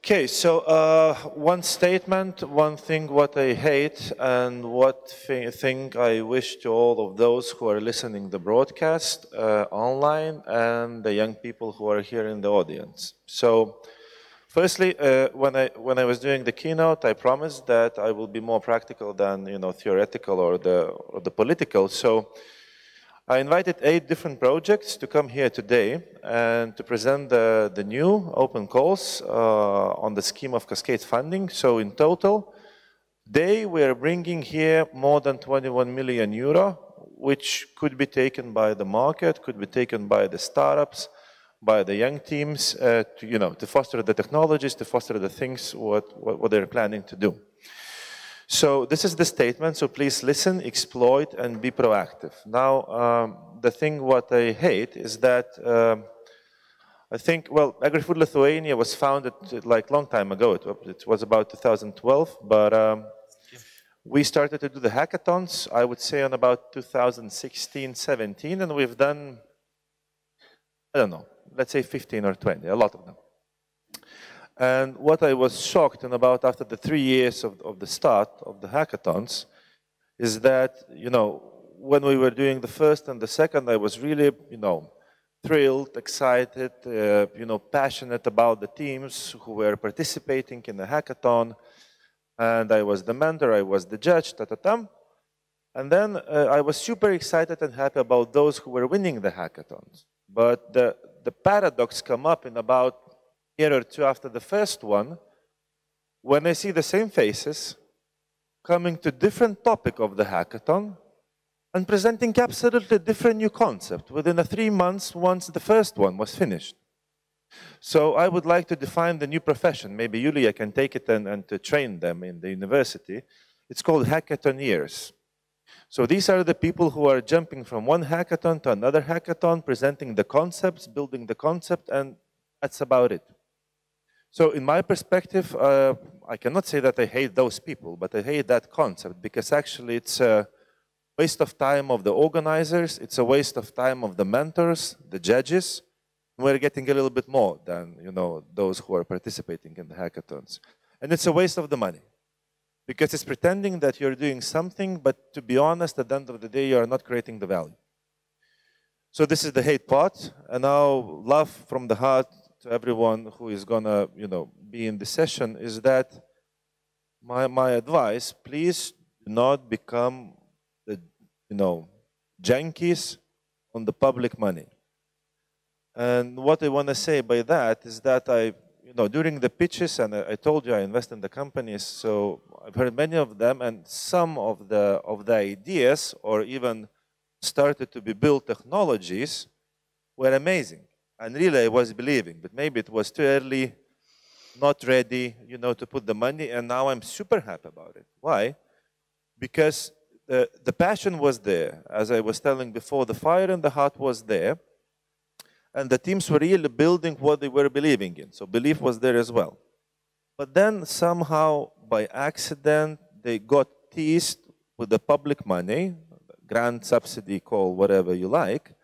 Okay, so one statement, one thing what I hate, and what thing I wish to all of those who are listening the broadcast online and the young people who are here in the audience. So, firstly, when I was doing the keynote, I promised that I will be more practical than theoretical or the political. So. I invited 8 different projects to come here today and to present the new open calls on the scheme of Cascade funding. So in total, today we are bringing here more than 21 million euro, which could be taken by the market, could be taken by the startups, by the young teams to foster the technologies, to foster the things what they're planning to do. So this is the statement, so please listen, exploit, and be proactive. Now, the thing what I hate is that I think, well, Agri-Food Lithuania was founded like long time ago. It was about 2012, but we started to do the hackathons, I would say, on about 2016, 17, and we've done, I don't know, let's say 15 or 20, a lot of them. And what I was shocked about after the 3 years of the start of the hackathons is that, when we were doing the first and the second, I was really, thrilled, excited, passionate about the teams who were participating in the hackathon. And I was the mentor, I was the judge, And then I was super excited and happy about those who were winning the hackathons. But the paradox come up in about year or two after the first one, when I see the same faces coming to different topic of the hackathon and presenting absolutely different new concept within 3 months once the first one was finished. So I would like to define the new profession. Maybe Yulia can take it and to train them in the university. It's called hackathoniers. So these are the people who are jumping from one hackathon to another hackathon, presenting the concepts, building the concept, and that's about it. So in my perspective, I cannot say that I hate those people, but I hate that concept because actually it's a waste of time of the organizers, it's a waste of time of the mentors, the judges. We're getting a little bit more than those who are participating in the hackathons. And it's a waste of the money because it's pretending that you're doing something, but to be honest, at the end of the day, you are not creating the value. So this is the hate part, and now love from the heart to everyone who is gonna, be in the session is that my advice, please do not become the, junkies on the public money. And what I want to say by that is that during the pitches, and I told you I invest in the companies, so I've heard many of them, and some of the ideas, or even started to be built technologies, were amazing. And really, I was believing, but maybe it was too early, not ready, to put the money. And now I'm super happy about it. Why? Because the passion was there. As I was telling before, the fire in the heart was there. And the teams were really building what they were believing in. So belief was there as well. But then somehow, by accident, they got teased with the public money, grant, subsidy, call, whatever you like.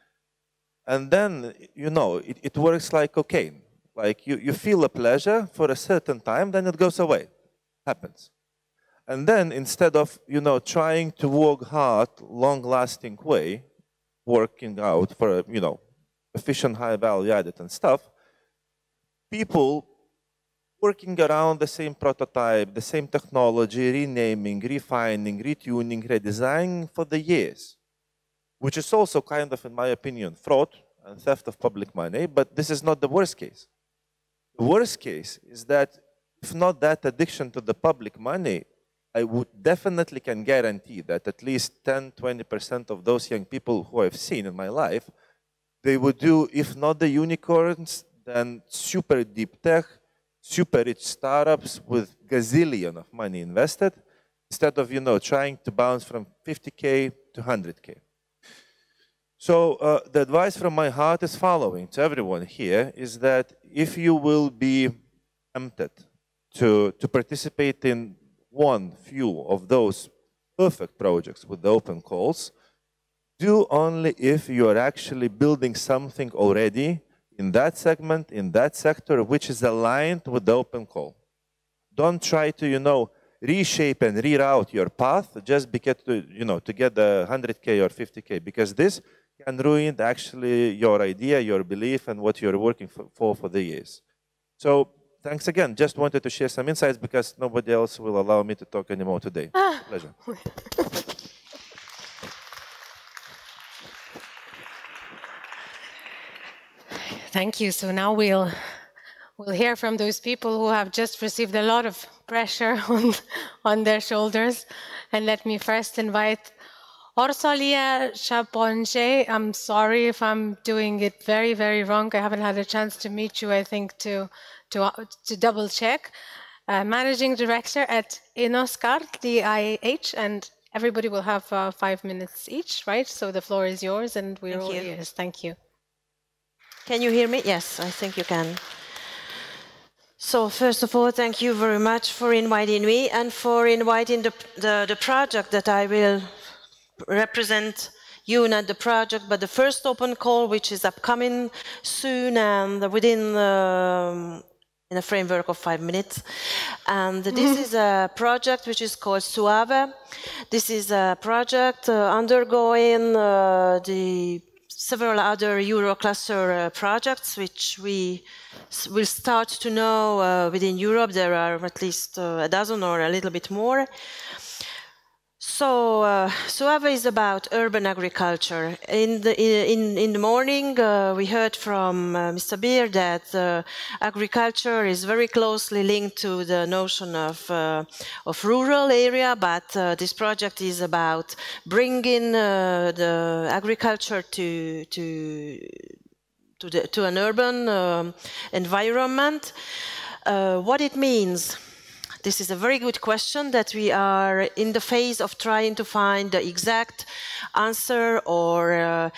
And then, it works like cocaine. Like you feel a pleasure for a certain time, then it goes away. Happens. And then instead of, trying to work hard, long-lasting way, working out for, efficient, high value added and stuff, people working around the same prototype, the same technology, renaming, refining, retuning, redesigning for the years. Which is also kind of, in my opinion, fraud and theft of public money, but this is not the worst case. The worst case is that, if not that addiction to the public money, I would definitely can guarantee that at least 10–20% of those young people who I've seen in my life, they would do, if not the unicorns, then super deep tech, super rich startups with gazillion of money invested, instead of, trying to bounce from 50K to 100K. So the advice from my heart is following to everyone here is that if you will be tempted to participate in few of those perfect projects with the open calls, do only if you are actually building something already in that segment, in that sector, which is aligned with the open call. Don't try to, reshape and reroute your path just because to get the 100K or 50K, because this can ruin actually your idea, your belief, and what you're working for the years. So thanks again. Just wanted to share some insights because nobody else will allow me to talk anymore today. Pleasure. Thank you. So now we'll hear from those people who have just received a lot of pressure on their shoulders. And let me first invite Orsalia Chaponche. I'm sorry if I'm doing it very, very wrong. I haven't had a chance to meet you, I think, to double check. Managing Director at Inoscar, DIH, and everybody will have 5 minutes each, right? So the floor is yours, and we're all ears. Thank you. Can you hear me? Yes, I think you can. So first of all, thank you very much for inviting me and for inviting the project that I will represent you, not the project, but the first open call, which is upcoming soon and within in a framework of 5 minutes. And this is a project which is called SUAVE. This is a project undergoing the several other Eurocluster projects, which we will start to know within Europe. There are at least a dozen or a little bit more. So SUAVE is about urban agriculture. In the morning, we heard from Mr. Beer that agriculture is very closely linked to the notion of rural area, but this project is about bringing the agriculture to an urban environment. What it means. This is a very good question that we are in the phase of trying to find the exact answer, or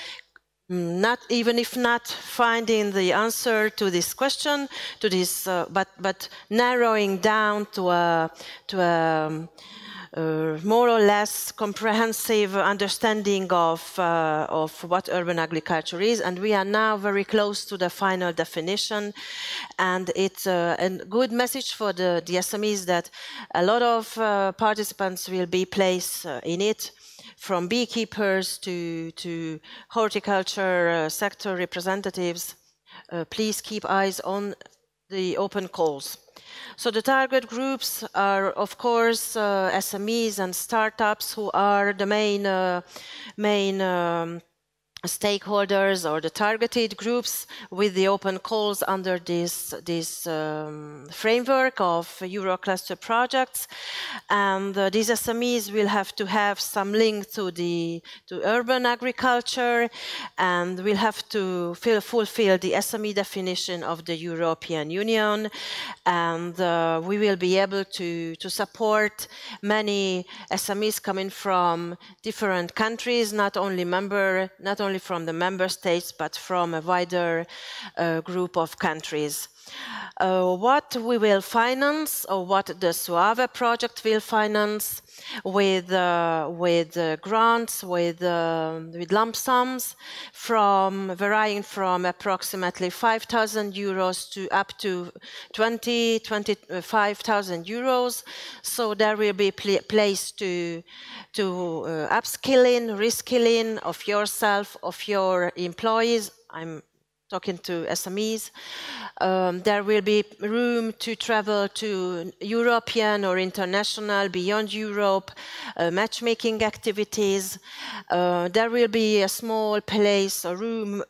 not, even if not finding the answer to this question, to this, but narrowing down to a more or less comprehensive understanding of what urban agriculture is, and we are now very close to the final definition. And it's a good message for the SMEs that a lot of participants will be placed in it, from beekeepers to horticulture sector representatives. Please keep eyes on the open calls. So the target groups are, of course, SMEs and startups, who are the main stakeholders or the targeted groups with the open calls under this framework of Eurocluster projects. And these SMEs will have to have some link to urban agriculture, and will have to fulfill the SME definition of the European Union. And we will be able to support many SMEs coming from different countries, not only from the member states, but from a wider group of countries. What we will finance, or what the SUAVE project will finance, with grants, with lump sums, varying from approximately 5,000 euros to up to 25,000 euros. So there will be place to upskilling, reskilling of yourself, of your employees. I'm talking to SMEs. There will be room to travel to European or international, beyond Europe, matchmaking activities. There will be a small place, a room,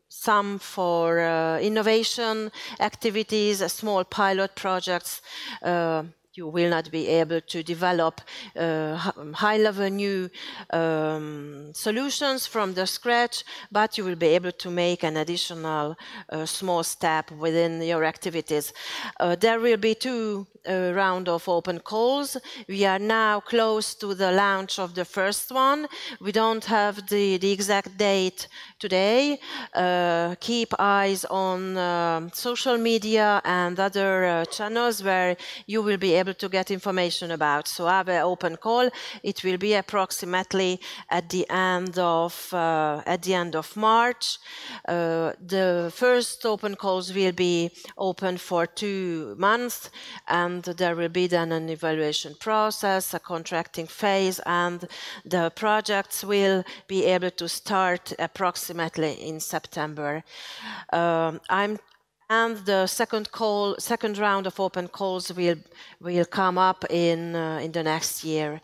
some for innovation activities, small pilot projects. You will not be able to develop high-level new solutions from the scratch, but you will be able to make an additional small step within your activities. There will be 2 rounds of open calls. We are now close to the launch of the first one. We don't have the exact date today. Keep eyes on social media and other channels where you will be able able to get information about SOAVE open call. It will be approximately at the end of March. The first open calls will be open for 2 months, and there will be then an evaluation process, a contracting phase, and the projects will be able to start approximately in September. And the second round of open calls will come up in the next year.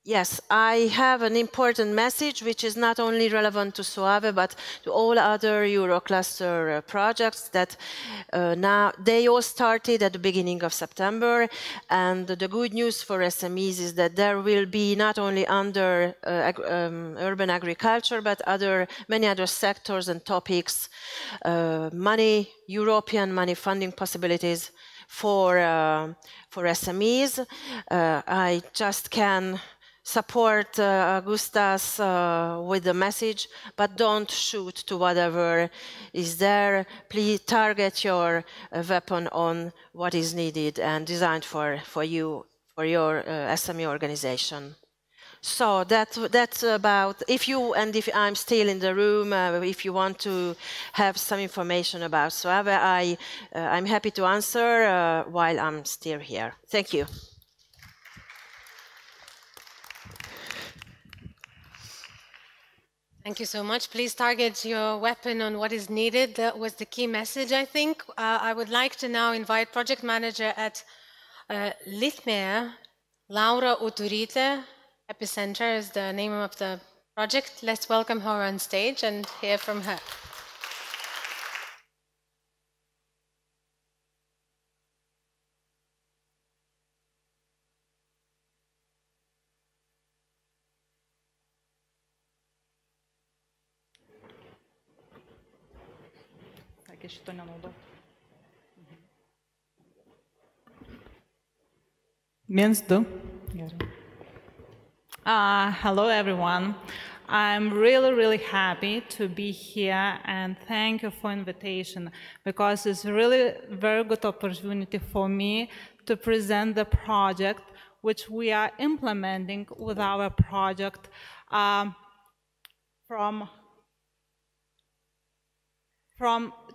Yes, I have an important message which is not only relevant to SOAVE but to all other Eurocluster projects that now they all started at the beginning of September, and the good news for SMEs is that there will be not only under urban agriculture but many other sectors and topics, European money funding possibilities for SMEs. I just can support Augustas with the message, but don't shoot to whatever is there. Please target your weapon on what is needed and designed for you, for your SME organization. So that's about, if I'm still in the room, if you want to have some information about SOAVE, I'm happy to answer while I'm still here. Thank you. Thank you so much. Please target your weapon on what is needed. That was the key message, I think. I would like to now invite project manager at Lithmere, Laura Uturite. Epicenter is the name of the project. Let's welcome her on stage and hear from her. Hello, everyone. I'm really happy to be here, and thank you for invitation, because it's really a very good opportunity for me to present the project which we are implementing with our project from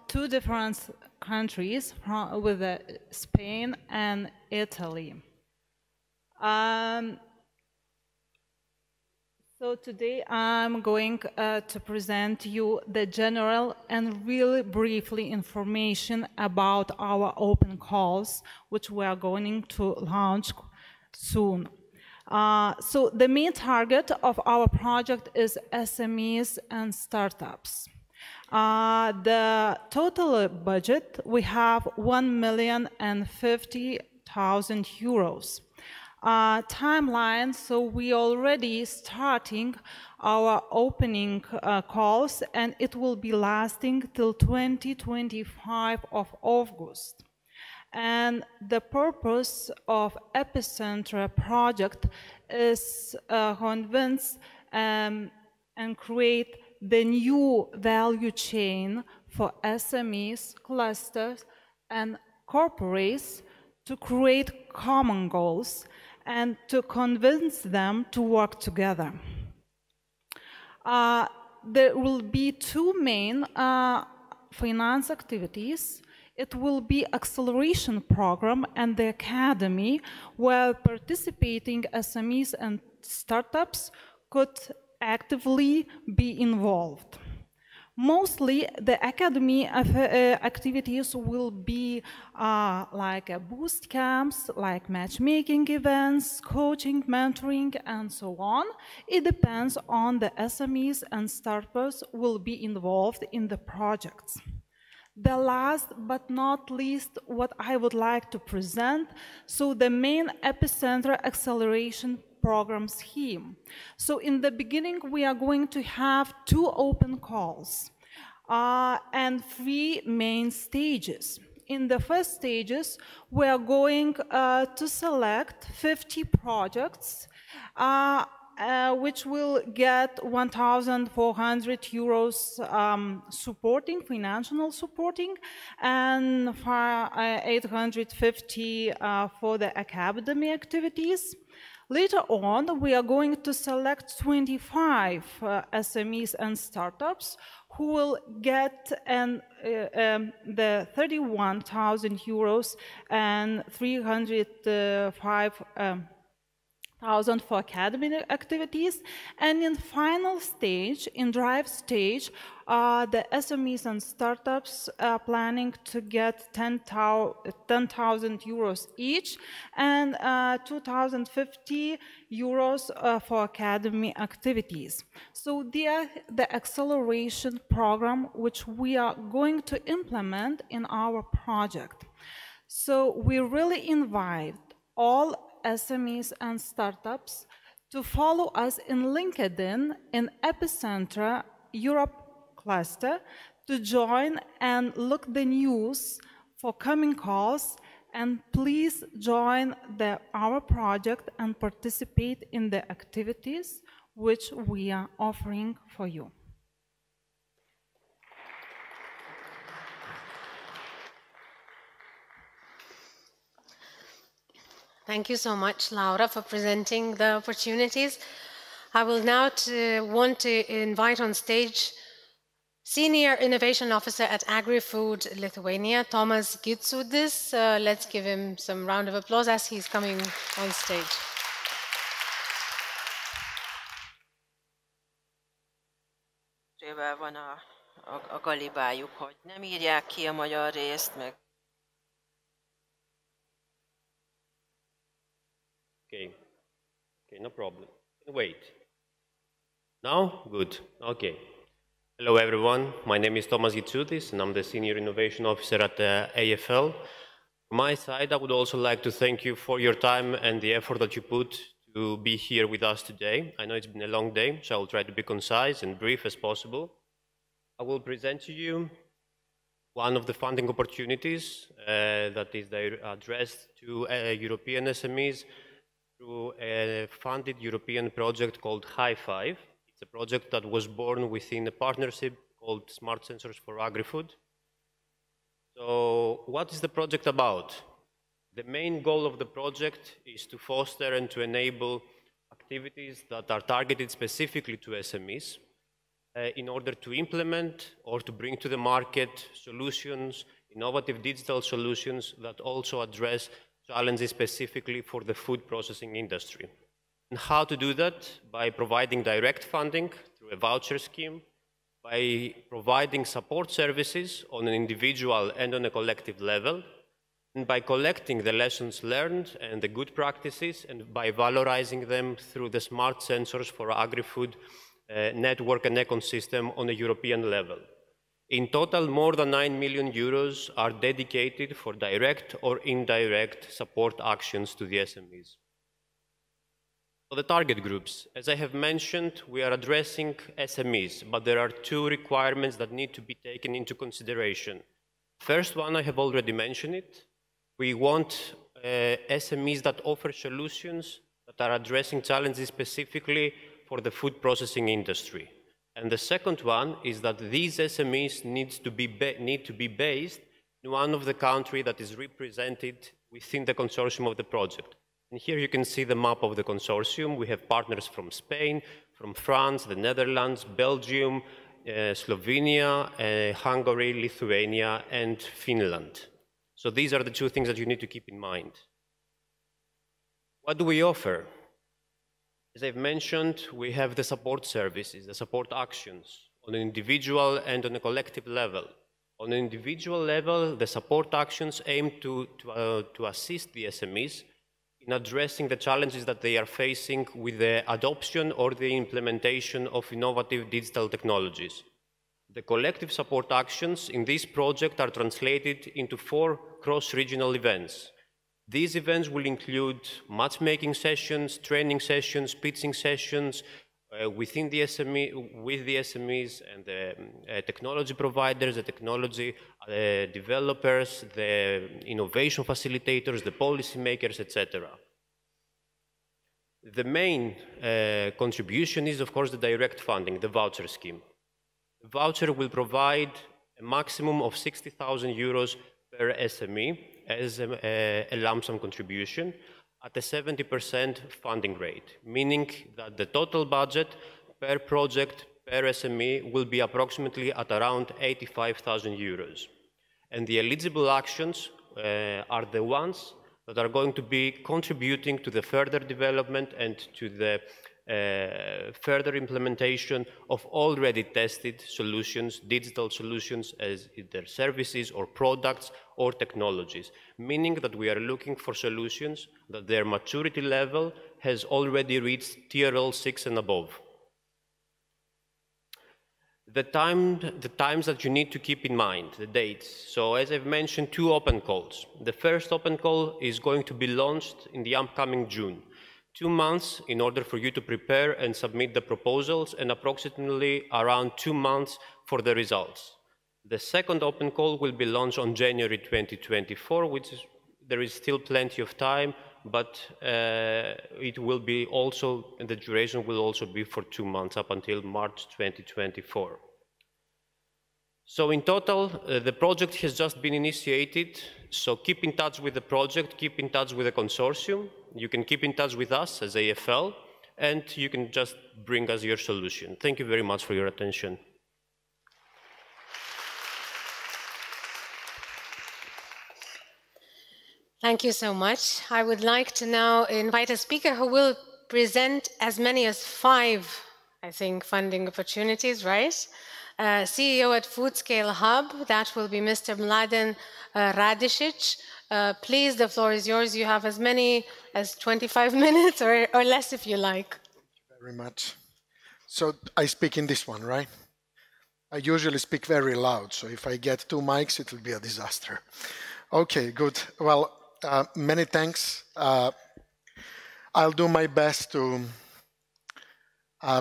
2 different countries, with Spain and Italy. So today I'm going to present you the general and really briefly information about our open calls, which we are going to launch soon. So the main target of our project is SMEs and startups. The total budget, we have €1,050,000. Timeline, so we already starting our opening calls, and it will be lasting till 2025 of August. And the purpose of Epicenter project is convince and create the new value chain for SMEs, clusters, and corporates to create common goals and to convince them to work together. There will be 2 main finance activities. It will be acceleration program and the academy, where participating SMEs and startups could actively be involved. Mostly, the academy activities will be like boost camps, like matchmaking events, coaching, mentoring, and so on. It depends on the SMEs and startups will be involved in the projects. The last but not least, what I would like to present, so the main Epicenter acceleration program scheme. So in the beginning, we are going to have 2 open calls and 3 main stages. In the first stages, we are going to select 50 projects which will get 1,400 euros supporting, financial supporting, and 850 for the academy activities. Later on, we are going to select 25 SMEs and startups who will get the 31,000 euros and 305,000 for academic activities. And in final stage, in drive stage, the SMEs and startups are planning to get 10,000 euros each and 2,050 euros for academy activities. So the acceleration program which we are going to implement in our project. So we really invite all SMEs and startups to follow us in LinkedIn in Epicenter Europe cluster to join and look the news for coming calls, and please join our project and participate in the activities which we are offering for you. Thank you so much, Laura, for presenting the opportunities. I will now want to invite on stage Senior Innovation Officer at Agri-Food Lithuania, Tomas Gitsudis. Let's give him some round of applause as he's coming on stage. Van a galibájuk, hogy nem írják ki a magyar részt, meg. Okay, no problem. Wait. Now? Good. Okay. Hello, everyone. My name is Tomas Gitsudis, and I'm the Senior Innovation Officer at AFL. From my side, I would also like to thank you for your time and the effort that you put to be here with us today. I know it's been a long day, so I will try to be concise and brief as possible. I will present to you one of the funding opportunities that is addressed to European SMEs through a funded European project called Hi5. It's a project that was born within a partnership called Smart Sensors for Agri-Food. So what is the project about? The main goal of the project is to foster and to enable activities that are targeted specifically to SMEs in order to implement or to bring to the market solutions, innovative digital solutions that also address challenges specifically for the food processing industry. And how to do that? By providing direct funding through a voucher scheme, by providing support services on an individual and on a collective level, and by collecting the lessons learned and the good practices, and by valorizing them through the Smart Sensors for Agri-Food network and ecosystem on a European level. In total, more than 9 million euros are dedicated for direct or indirect support actions to the SMEs. For the target groups, as I have mentioned, we are addressing SMEs, but there are two requirements that need to be taken into consideration. First one, I have already mentioned it. We want SMEs that offer solutions that are addressing challenges specifically for the food processing industry. And the second one is that these SMEs need to be based in one of the countries that is represented within the consortium of the project. And here you can see the map of the consortium. We have partners from Spain, from France, the Netherlands, Belgium, Slovenia, Hungary, Lithuania, and Finland. So these are the two things that you need to keep in mind. What do we offer? As I've mentioned, we have the support services, the support actions on an individual and on a collective level. On an individual level, the support actions aim to assist the SMEs in addressing the challenges that they are facing with the adoption or the implementation of innovative digital technologies. The collective support actions in this project are translated into 4 cross-regional events. These events will include matchmaking sessions, training sessions, pitching sessions within the SME, with the SMEs and the technology providers, the technology developers, the innovation facilitators, the policymakers, etc. The main contribution is, of course, the direct funding, the voucher scheme. The voucher will provide a maximum of 60,000 euros per SME as a lump sum contribution at a 70% funding rate, meaning that the total budget per project per SME will be approximately at around 85,000 euros. And the eligible actions are the ones that are going to be contributing to the further development and to the further implementation of already tested solutions, digital solutions, as either services or products or technologies, meaning that we are looking for solutions that their maturity level has already reached TRL 6 and above. The times that you need to keep in mind, the dates. So as I've mentioned, 2 open calls. The first open call is going to be launched in the upcoming June. 2 months in order for you to prepare and submit the proposals, and approximately around 2 months for the results. The second open call will be launched on January 2024, which is, there is still plenty of time, but it will be also, and the duration will also be for 2 months up until March 2024. So in total, the project has just been initiated, so keep in touch with the project, keep in touch with the consortium, you can keep in touch with us as AFL, and you can just bring us your solution. Thank you very much for your attention. Thank you so much. I would like to now invite a speaker who will present as many as 5, I think, funding opportunities, right? CEO at Foodscale Hub, that will be Mr. Mladen Radicic. Please, the floor is yours. You have as many as 25 minutes or less if you like. Thank you very much. So I speak in this one, right? I usually speak very loud, so if I get 2 mics, it will be a disaster. Okay, good. Well, many thanks. I'll do my best to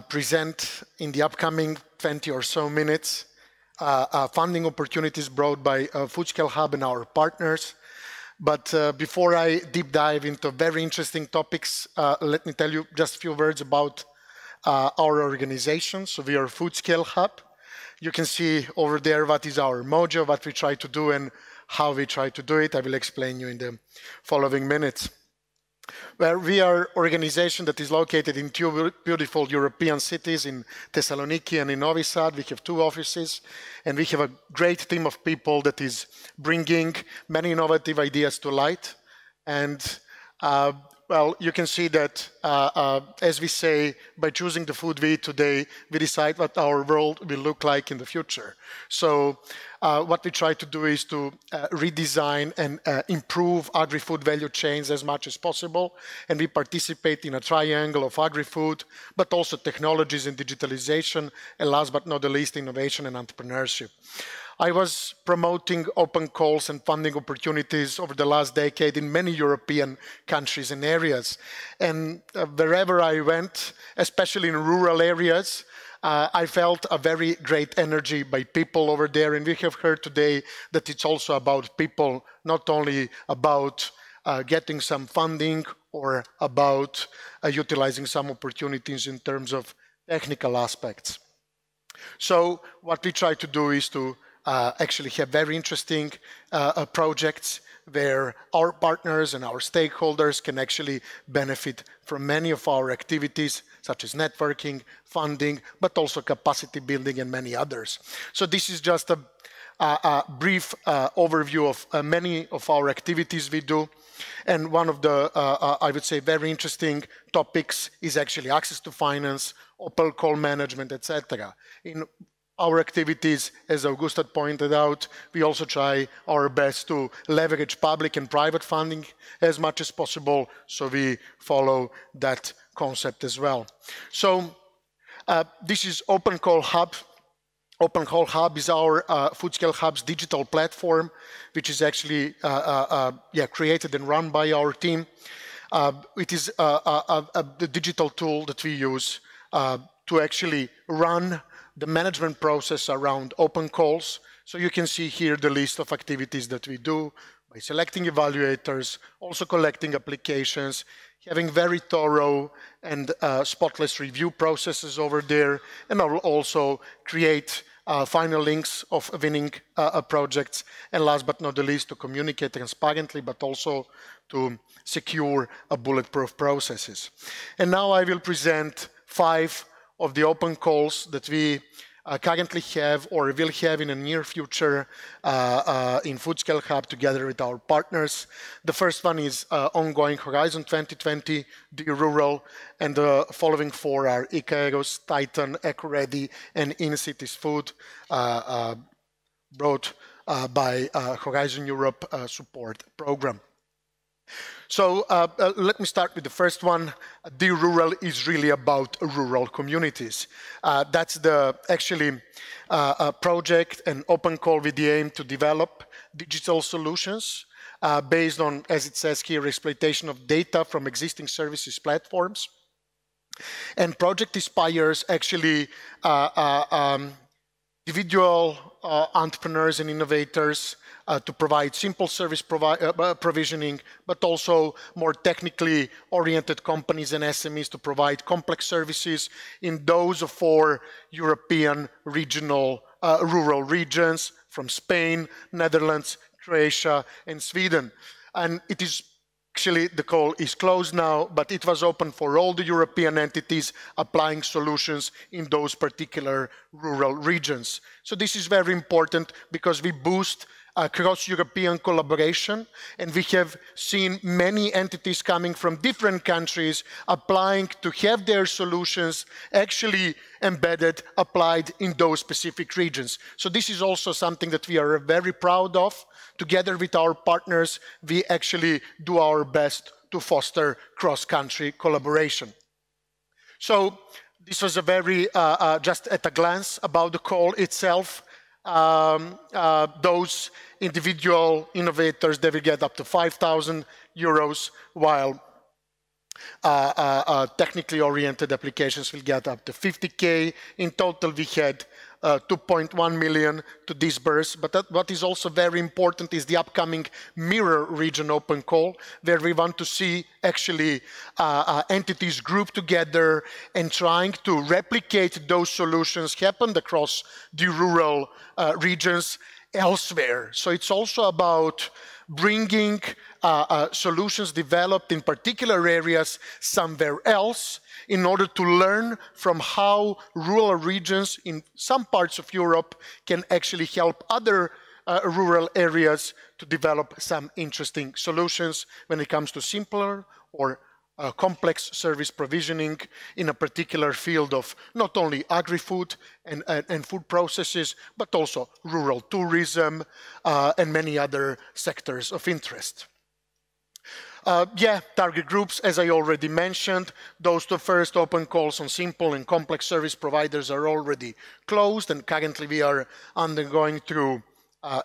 present in the upcoming 20 or so minutes funding opportunities brought by Foodscale Hub and our partners. But before I deep dive into very interesting topics, let me tell you just a few words about our organization. So we are Foodscale Hub. You can see over there what is our mojo, what we try to do, and how we try to do it. I will explain you in the following minutes. Well, we are an organization that is located in 2 beautiful European cities, in Thessaloniki and in Novi Sad. We have 2 offices, and we have a great team of people that is bringing many innovative ideas to light. And well, you can see that, as we say, by choosing the food we eat today, we decide what our world will look like in the future. So what we try to do is to redesign and improve agri-food value chains as much as possible. And we participate in a triangle of agri-food, but also technologies and digitalization, and last but not the least, innovation and entrepreneurship. I was promoting open calls and funding opportunities over the last decade in many European countries and areas. And wherever I went, especially in rural areas, I felt a very great energy by people over there. And we have heard today that it's also about people, not only about getting some funding or about utilizing some opportunities in terms of technical aspects. So what we try to do is to actually have very interesting projects where our partners and our stakeholders can actually benefit from many of our activities, such as networking, funding, but also capacity building and many others. So this is just a brief overview of many of our activities we do. And one of the, I would say, very interesting topics is actually access to finance, open call management, etc. In our activities, as Augusta pointed out, we also try our best to leverage public and private funding as much as possible, so we follow that concept as well. So this is Open Call Hub. Open Call Hub is our Foodscale Hub's digital platform, which is actually created and run by our team. It is the digital tool that we use to actually run the management process around open calls. So you can see here the list of activities that we do, by selecting evaluators, also collecting applications, having very thorough and spotless review processes over there, and I will also create final links of winning projects, and last but not the least, to communicate transparently, but also to secure bulletproof processes. And now I will present 5 of the open calls that we currently have or will have in the near future in Foodscale Hub together with our partners. The first one is ongoing Horizon 2020, DRural, and the following 4 are Icaros, Titan, EcoReady, and InCities Food, brought by Horizon Europe support program. So let me start with the first one. DRural is really about rural communities. That's the actually project and open call with the aim to develop digital solutions based on, as it says here, exploitation of data from existing services platforms. And project inspires actually individual entrepreneurs and innovators to provide simple service provisioning, but also more technically oriented companies and SMEs to provide complex services in those 4 European regional rural regions from Spain, Netherlands, Croatia, and Sweden. And it is actually, the call is closed now, but it was open for all the European entities applying solutions in those particular rural regions. So this is very important because we boost cross-European collaboration, and we have seen many entities coming from different countries applying to have their solutions actually embedded, applied in those specific regions. So this is also something that we are very proud of. Together with our partners, we actually do our best to foster cross-country collaboration. So this was a very, just at a glance about the call itself. Those individual innovators, they will get up to 5,000 euros, while technically oriented applications will get up to 50K. In total, we had 2.1 million to disburse. But what is also very important is the upcoming mirror region open call, where we want to see actually entities grouped together and trying to replicate those solutions happened across the rural regions elsewhere. So it's also about bringing solutions developed in particular areas somewhere else in order to learn from how rural regions in some parts of Europe can actually help other rural areas to develop some interesting solutions when it comes to simpler or complex service provisioning in a particular field of not only agri-food and food processes, but also rural tourism and many other sectors of interest. Target groups, as I already mentioned, those 2 first open calls on simple and complex service providers are already closed, and currently we are undergoing through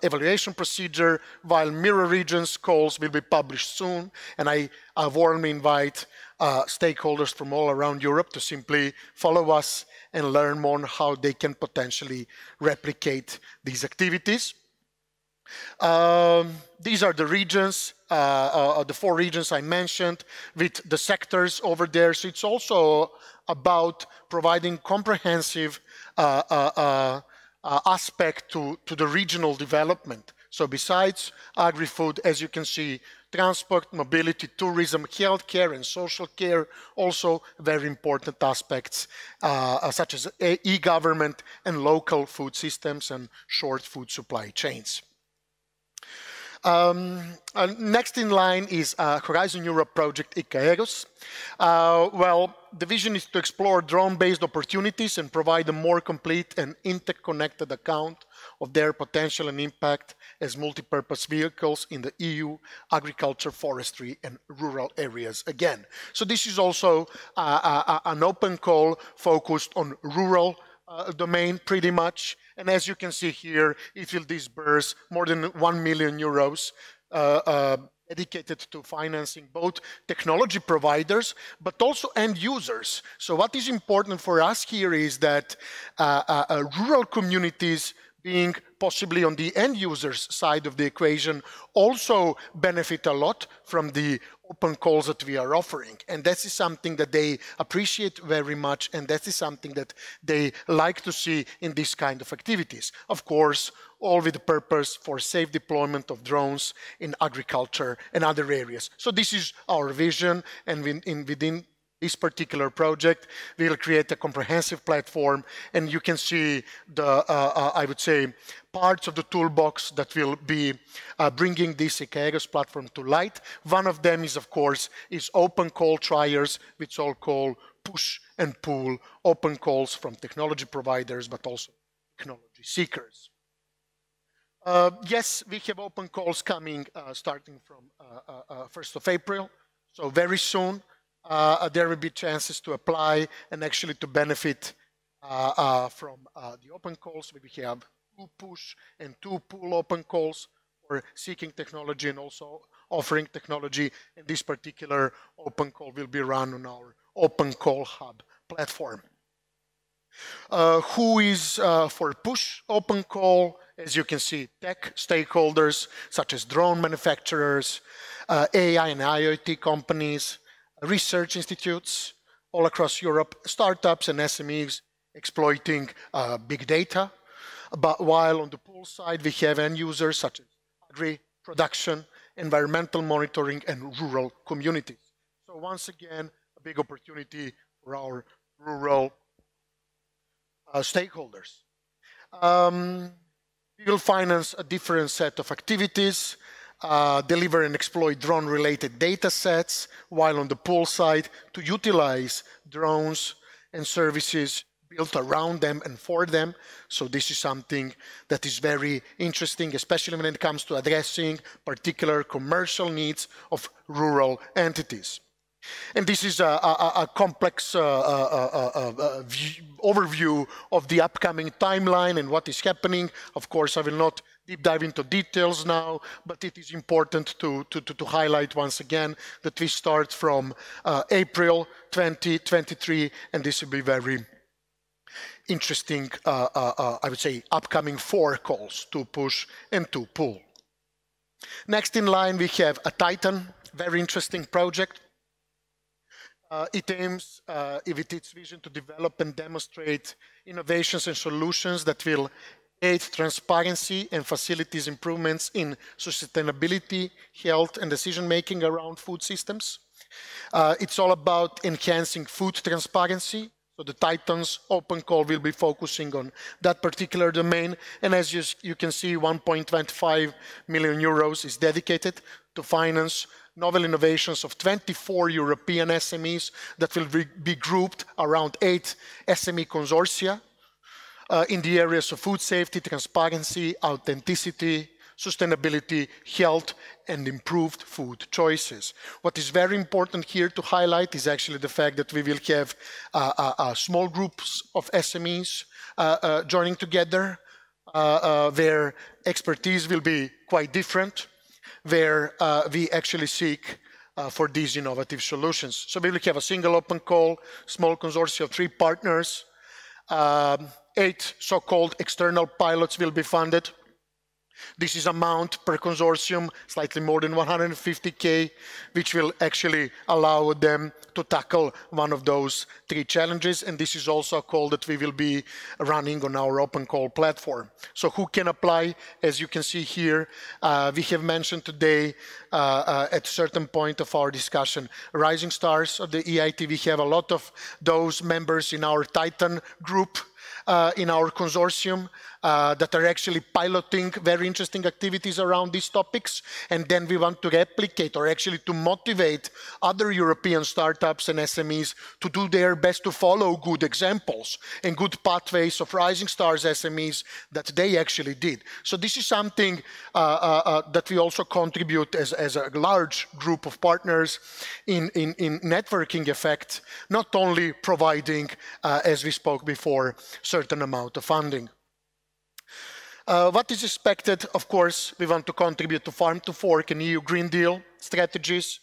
evaluation procedure, while mirror regions calls will be published soon, and I warmly invite stakeholders from all around Europe to simply follow us and learn more on how they can potentially replicate these activities. These are the regions, the 4 regions I mentioned with the sectors over there. So it's also about providing comprehensive aspect to the regional development. So besides agri-food, as you can see, transport, mobility, tourism, healthcare, and social care, also very important aspects such as e-government and local food systems and short food supply chains. Next in line is Horizon Europe project Icaros. Well, the vision is to explore drone-based opportunities and provide a more complete and interconnected account of their potential and impact as multi-purpose vehicles in the EU agriculture, forestry, and rural areas again. So this is also an open call focused on rural domain pretty much. And as you can see here, it will disburse more than 1 million euros dedicated to financing both technology providers, but also end users. So what is important for us here is that rural communities being possibly on the end user's side of the equation, also benefit a lot from the open calls that we are offering. And that is something that they appreciate very much, and that is something that they like to see in this kind of activities. Of course, all with the purpose for safe deployment of drones in agriculture and other areas. So this is our vision, and within this particular project, we will create a comprehensive platform, and you can see the, I would say, parts of the toolbox that will be bringing this Ikaegos platform to light. One of them is, of course, open call triers, which all call push and pull open calls from technology providers, but also technology seekers. Yes, we have open calls coming starting from 1st of April, so very soon. There will be chances to apply and actually to benefit from the open calls. We have 2 push and 2 pull open calls for seeking technology and also offering technology. And this particular open call will be run on our Open Call Hub platform. Who is for push open call? As you can see, tech stakeholders such as drone manufacturers, AI and IoT companies, research institutes all across Europe, startups and SMEs exploiting big data. But while on the pull side, we have end users such as agri, production, environmental monitoring, and rural communities. So once again, a big opportunity for our rural stakeholders. We will finance a different set of activities, deliver and exploit drone-related data sets, while on the pull side, to utilize drones and services built around them and for them. So this is something that is very interesting, especially when it comes to addressing particular commercial needs of rural entities. And this is a complex overview of the upcoming timeline and what is happening. Of course, I will not deep dive into details now, but it is important to highlight once again that we start from April 2023, and this will be very interesting, I would say, upcoming 4 calls, 2 push and 2 pull. Next in line, we have a Titan, very interesting project. It aims with its vision to develop and demonstrate innovations and solutions that will aid transparency and facilities improvements in sustainability, health, and decision-making around food systems. It's all about enhancing food transparency. So the Titan's open call will be focusing on that particular domain. And as you can see, 1.25 million euros is dedicated to finance novel innovations of 24 European SMEs that will be grouped around 8 SME consortia in the areas of food safety, transparency, authenticity, sustainability, health, and improved food choices. What is very important here to highlight is actually the fact that we will have small groups of SMEs joining together. Their expertise will be quite different, where we actually seek for these innovative solutions. So we will have a single open call, small consortium of 3 partners, 8 so-called external pilots will be funded. This is amount per consortium, slightly more than 150K, which will actually allow them to tackle one of those 3 challenges. And this is also a call that we will be running on our open call platform. So who can apply? As you can see here, we have mentioned today at a certain point of our discussion, rising stars of the EIT. We have a lot of those members in our Titan group, in our consortium, that are actually piloting very interesting activities around these topics. And then we want to replicate or actually to motivate other European startups and SMEs to do their best to follow good examples and good pathways of rising stars SMEs that they actually did. So this is something that we also contribute as a large group of partners in networking effect, not only providing, as we spoke before, certain amount of funding. What is expected? Of course, we want to contribute to Farm to Fork and EU Green Deal strategies.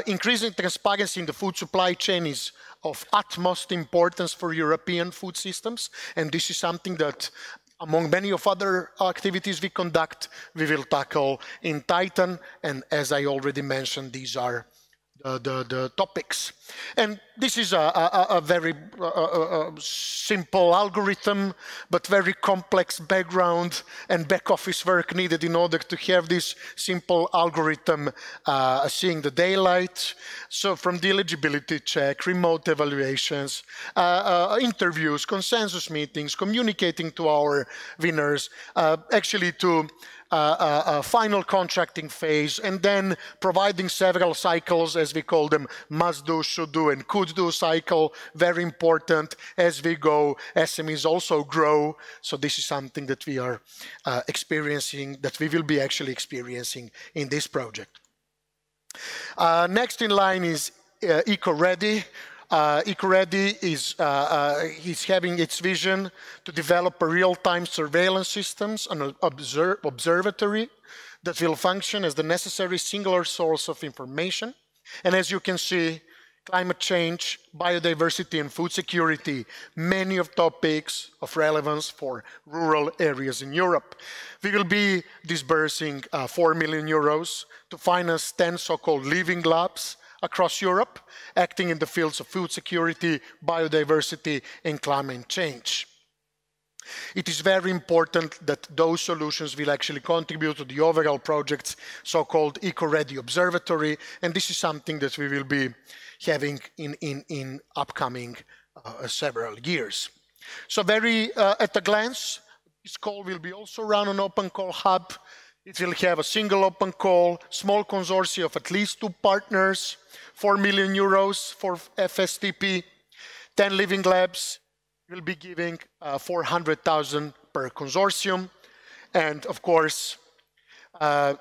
Increasing transparency in the food supply chain is of utmost importance for European food systems, and this is something that among many of other activities we conduct, we will tackle in Titan. And as I already mentioned, these are the topics. And this is a very simple algorithm, but very complex background and back office work needed in order to have this simple algorithm seeing the daylight. So from the eligibility check, remote evaluations, interviews, consensus meetings, communicating to our winners, actually to final contracting phase, and then providing several cycles, as we call them, must do, should do, and could do cycle. Very important. As we go, SMEs also grow. So this is something that we are experiencing, that we will be actually experiencing in this project. Next in line is EcoReady. EcoReady is having its vision to develop a real-time surveillance systems, an observatory that will function as the necessary singular source of information. And as you can see, climate change, biodiversity, and food security, many of topics of relevance for rural areas in Europe. We will be disbursing 4 million euros to finance 10 so-called living labs across Europe, acting in the fields of food security, biodiversity, and climate change. It is very important that those solutions will actually contribute to the overall project's so-called EcoReady Observatory, and this is something that we will be having in upcoming several years. So very at a glance, this call will be also run on Open Call Hub. It will have a single open call, small consortia of at least 2 partners, 4 million euros for FSTP, 10 living labs. Will be giving 400,000 per consortium, and of course,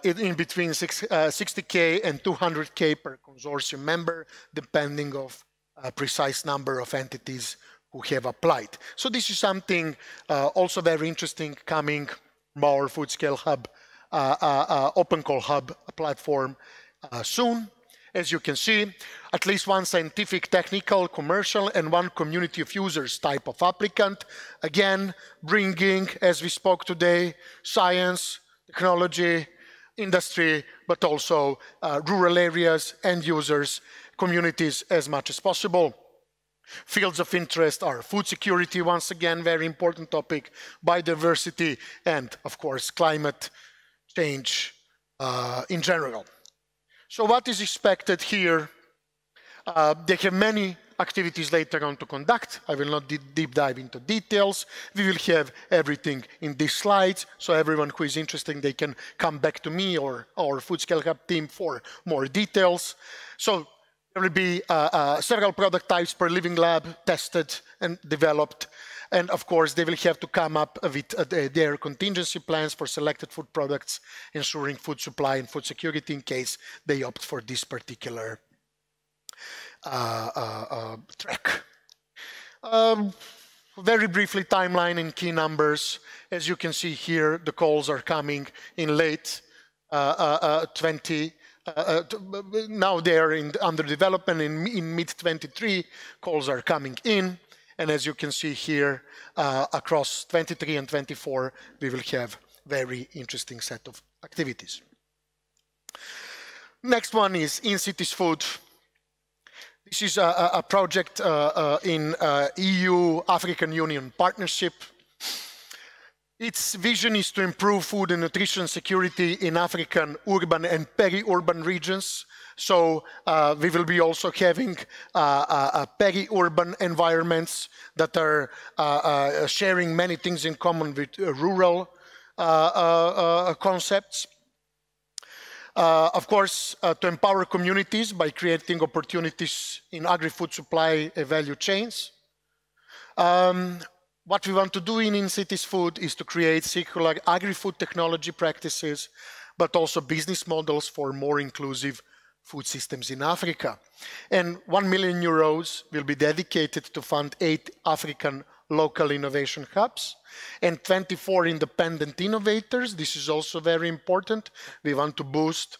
in between 60K and 200K per consortium member, depending of a precise number of entities who have applied. So this is something also very interesting coming from our FoodScale Hub, Open Call Hub platform soon. As you can see, at least 1 scientific, technical, commercial, and 1 community of users type of applicant. Again, bringing, as we spoke today, science, technology, industry, but also rural areas, end users, communities as much as possible. Fields of interest are food security, once again, very important topic, biodiversity, and of course, climate change in general. So what is expected here? They have many activities later on to conduct. I will not deep dive into details. We will have everything in these slides, so everyone who is interested, they can come back to me or our FoodScale Hub team for more details. So there will be several product types per living lab tested and developed. And of course, they will have to come up with their contingency plans for selected food products, ensuring food supply and food security in case they opt for this particular track. Very briefly, timeline and key numbers. As you can see here, the calls are coming in late 20. Now they are under development. In mid-23, calls are coming in. And as you can see here, across 23 and 24, we will have very interesting set of activities. Next one is In-Cities Food. This is a project in EU-African Union partnership. Its vision is to improve food and nutrition security in African urban and peri-urban regions. So we will be also having peri-urban environments that are sharing many things in common with rural concepts. Of course, to empower communities by creating opportunities in agri-food supply value chains. What we want to do in In-Cities Food is to create circular agri-food technology practices, but also business models for more inclusive food systems in Africa. And 1 million euros will be dedicated to fund 8 African local innovation hubs and 24 independent innovators. This is also very important. We want to boost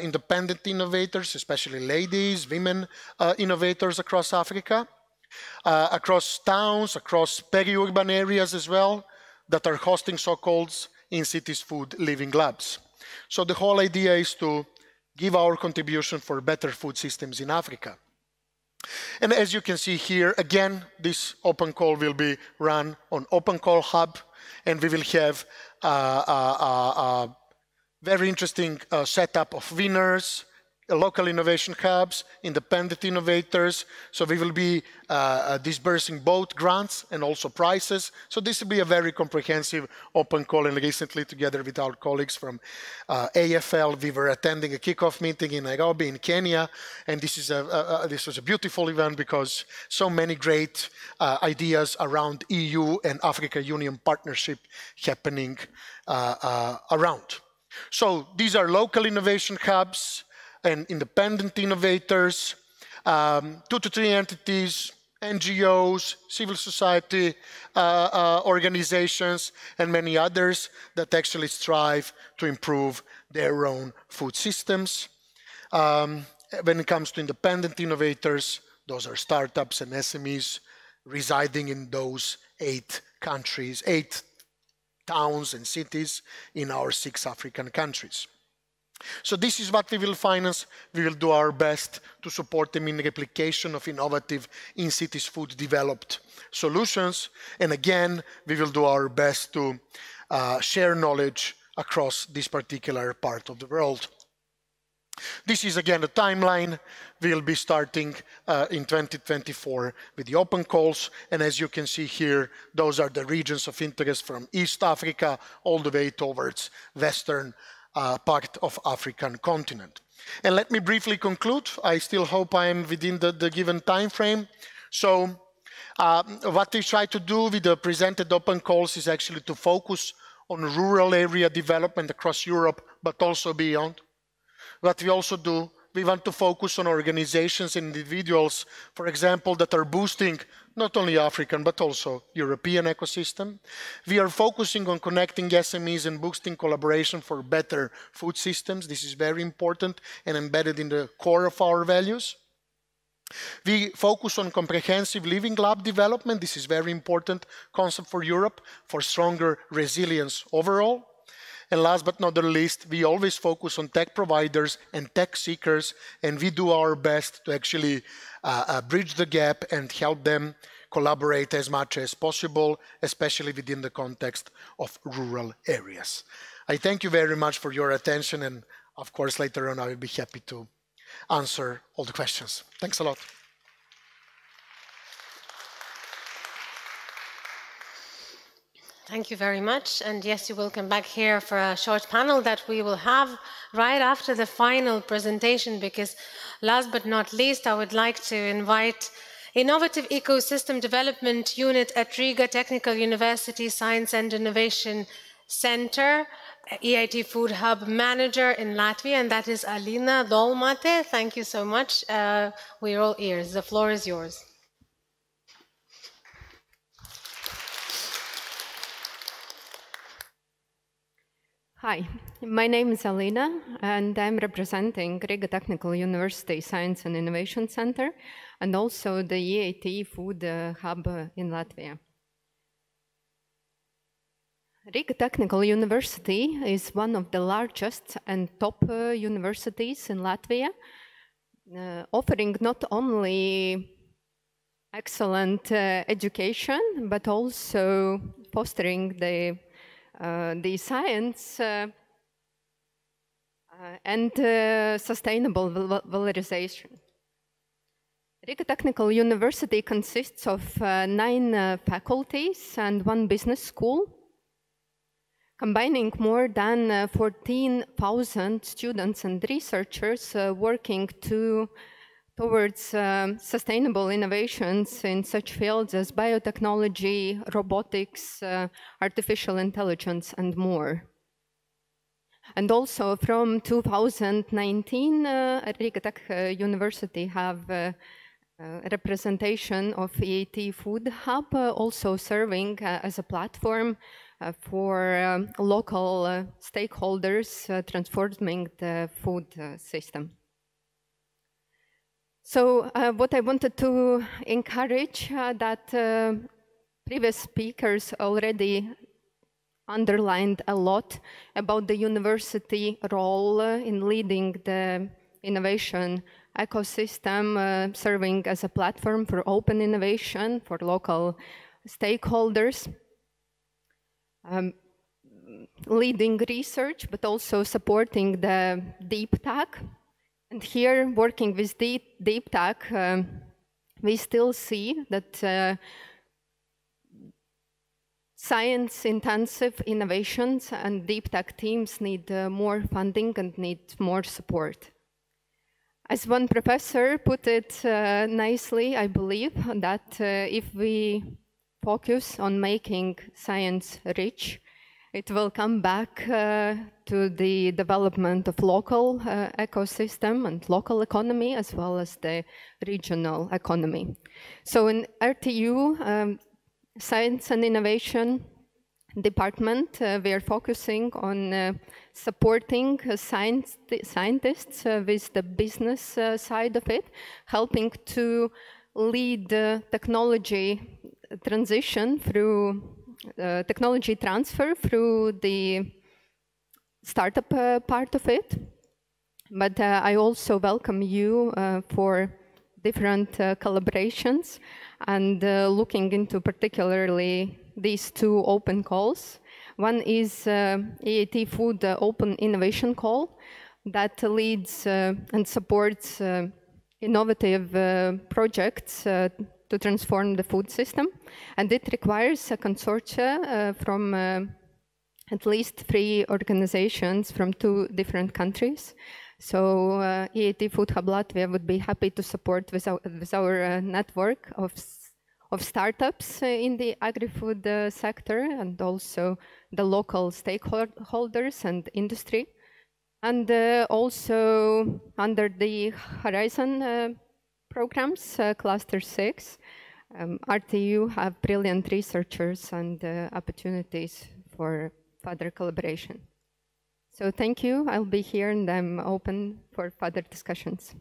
independent innovators, especially ladies, women innovators across Africa, across towns, across peri-urban areas as well. that are hosting so-called in-cities food living labs. So the whole idea is to give our contribution for better food systems in Africa. And as you can see here, again, this open call will be run on Open Call Hub, and we will have a very interesting setup of winners, local innovation hubs, independent innovators. So we will be disbursing both grants and also prizes. So this will be a very comprehensive open call. And recently, together with our colleagues from AFL, we were attending a kickoff meeting in Nairobi in Kenya. And this was a beautiful event because so many great ideas around EU and Africa Union partnership happening around. So these are local innovation hubs and independent innovators, 2 to 3 entities, NGOs, civil society organizations, and many others that actually strive to improve their own food systems. When it comes to independent innovators, those are startups and SMEs residing in those 8 countries, 8 towns and cities in our 6 African countries. So this is what we will finance. We will do our best to support them in replication of innovative in-cities food developed solutions. And again, we will do our best to share knowledge across this particular part of the world. This is again a timeline. We'll be starting in 2024 with the open calls. And as you can see here, those are the regions of interest from East Africa all the way towards Western part of African continent. And let me briefly conclude. I still hope I am within the given time frame. So what we try to do with the presented open calls is actually to focus on rural area development across Europe, but also beyond. What we also do, we want to focus on organizations and individuals, for example, that are boosting not only African, but also European ecosystem. We are focusing on connecting SMEs and boosting collaboration for better food systems. This is very important and embedded in the core of our values. We focus on comprehensive living lab development. This is very important concept for Europe for stronger resilience overall. And last but not the least, we always focus on tech providers and tech seekers, and we do our best to actually bridge the gap and help them collaborate as much as possible, especially within the context of rural areas. I thank you very much for your attention, and of course later on I will be happy to answer all the questions. Thanks a lot. Thank you very much. And yes, you will come back here for a short panel that we will have right after the final presentation, because last but not least, I would like to invite Innovative Ecosystem Development Unit at Riga Technical University Science and Innovation Center, EIT Food Hub Manager in Latvia, and that is Alina Dolmate. Thank you so much. We're all ears. The floor is yours. Hi, my name is Alina, and I'm representing Riga Technical University Science and Innovation Center, and also the EIT Food Hub in Latvia. Riga Technical University is one of the largest and top universities in Latvia, offering not only excellent education, but also fostering the science and sustainable valorization. Riga Technical University consists of 9 faculties and 1 business school, combining more than 14,000 students and researchers working towards sustainable innovations in such fields as biotechnology, robotics, artificial intelligence, and more. And also from 2019, Riga Tech University have a representation of EIT Food Hub, also serving as a platform for local stakeholders transforming the food system. So what I wanted to encourage that previous speakers already underlined a lot about the university role in leading the innovation ecosystem, serving as a platform for open innovation for local stakeholders, leading research, but also supporting the deep tech. And here, working with deep tech, we still see that science-intensive innovations and deep tech teams need more funding and need more support. As one professor put it nicely, I believe, that if we focus on making science rich, it will come back to the development of local ecosystem and local economy, as well as the regional economy. So in RTU, Science and Innovation Department, we are focusing on supporting scientists with the business side of it, helping to lead technology transition through technology transfer through the startup part of it. But I also welcome you for different collaborations and looking into particularly these two open calls. One is EIT Food Open Innovation Call that leads and supports innovative projects to transform the food system. And it requires a consortia from at least 3 organizations from 2 different countries. So EIT Food Hub Latvia would be happy to support with our network of startups in the agri-food sector and also the local stakeholders and industry. And also under the Horizon programs, Cluster 6, RTU have brilliant researchers and opportunities for further collaboration. So thank you. I'll be here and I'm open for further discussions.